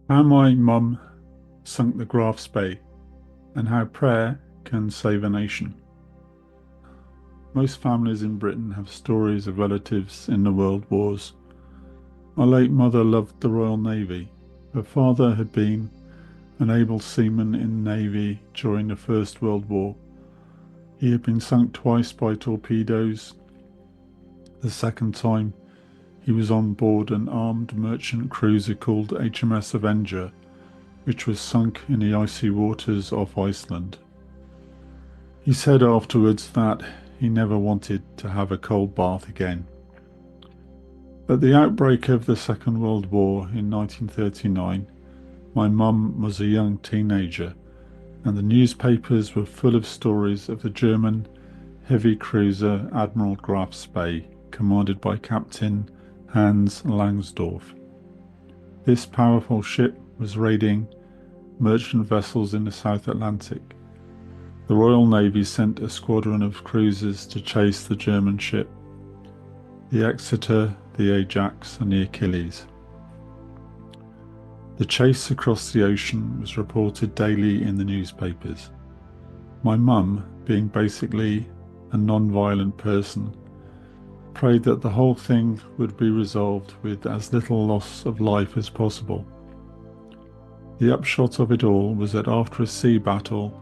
How my mum sunk the Graf Spee and how prayer can save a nation. Most families in Britain have stories of relatives in the world wars. My late mother loved the Royal Navy. Her father had been an able seaman in the Navy during the First World War. He had been sunk twice by torpedoes. The second time, he was on board an armed merchant cruiser called HMS Avenger, which was sunk in the icy waters off Iceland. He said afterwards that he never wanted to have a cold bath again. At the outbreak of the Second World War in 1939, my mum was a young teenager, and the newspapers were full of stories of the German heavy cruiser Admiral Graf Spee, commanded by Captain Hans Langsdorff. This powerful ship was raiding merchant vessels in the South Atlantic. The Royal Navy sent a squadron of cruisers to chase the German ship, the Exeter, the Ajax, and the Achilles. The chase across the ocean was reported daily in the newspapers. My mum, being basically a non-violent person, prayed that the whole thing would be resolved with as little loss of life as possible. The upshot of it all was that after a sea battle,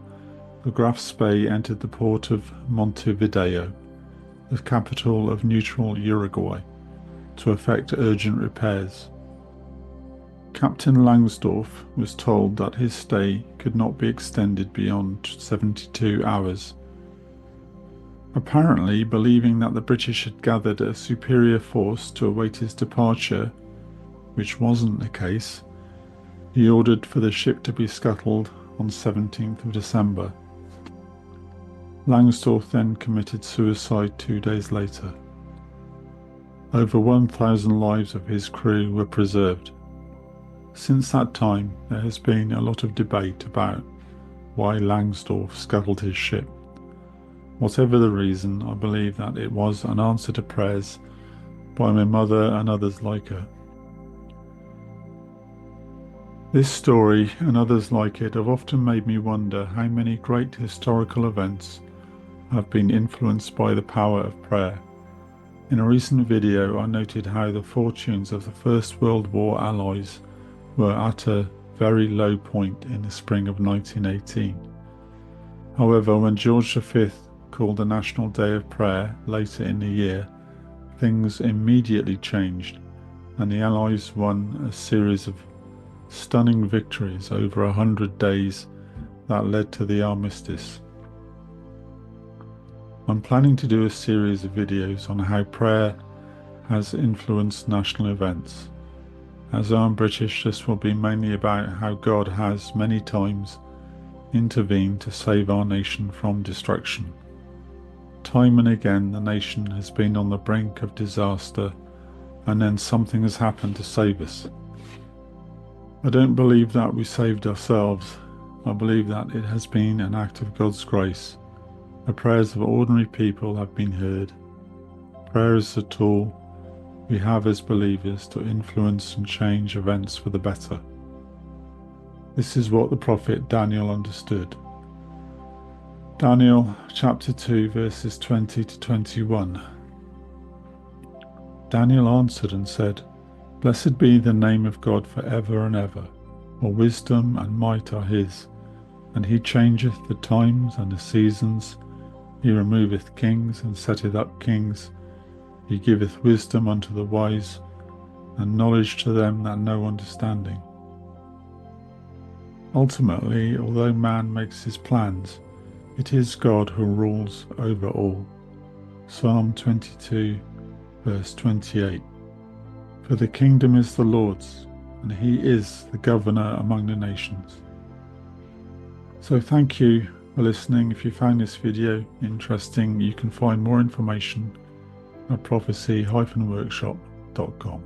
the Graf Spee entered the port of Montevideo, the capital of neutral Uruguay, to effect urgent repairs. Captain Langsdorff was told that his stay could not be extended beyond 72 hours. Apparently, believing that the British had gathered a superior force to await his departure, which wasn't the case, he ordered for the ship to be scuttled on 17th of December. Langsdorff then committed suicide 2 days later. Over 1,000 lives of his crew were preserved. Since that time, there has been a lot of debate about why Langsdorff scuttled his ship. Whatever the reason, I believe that it was an answer to prayers by my mother and others like her. This story and others like it have often made me wonder how many great historical events have been influenced by the power of prayer. In a recent video, I noted how the fortunes of the First World War allies were at a very low point in the spring of 1918. However, when George V called a National Day of Prayer later in the year, things immediately changed, and the Allies won a series of stunning victories over 100 days that led to the armistice. I'm planning to do a series of videos on how prayer has influenced national events. As I'm British, this will be mainly about how God has many times intervened to save our nation from destruction. Time and again, the nation has been on the brink of disaster, and then something has happened to save us. I don't believe that we saved ourselves. I believe that it has been an act of God's grace. The prayers of ordinary people have been heard. Prayer is a tool we have as believers to influence and change events for the better. This is what the prophet Daniel understood. Daniel chapter 2 verses 20 to 21. Daniel answered and said, "Blessed be the name of God for ever and ever, for wisdom and might are his, and he changeth the times and the seasons. He removeth kings and setteth up kings. He giveth wisdom unto the wise, and knowledge to them that know understanding." Ultimately, although man makes his plans, it is God who rules over all. Psalm 22 verse 28. For the kingdom is the Lord's, and he is the governor among the nations. So thank you for listening. If you found this video interesting, you can find more information at prophecy-workshop.com.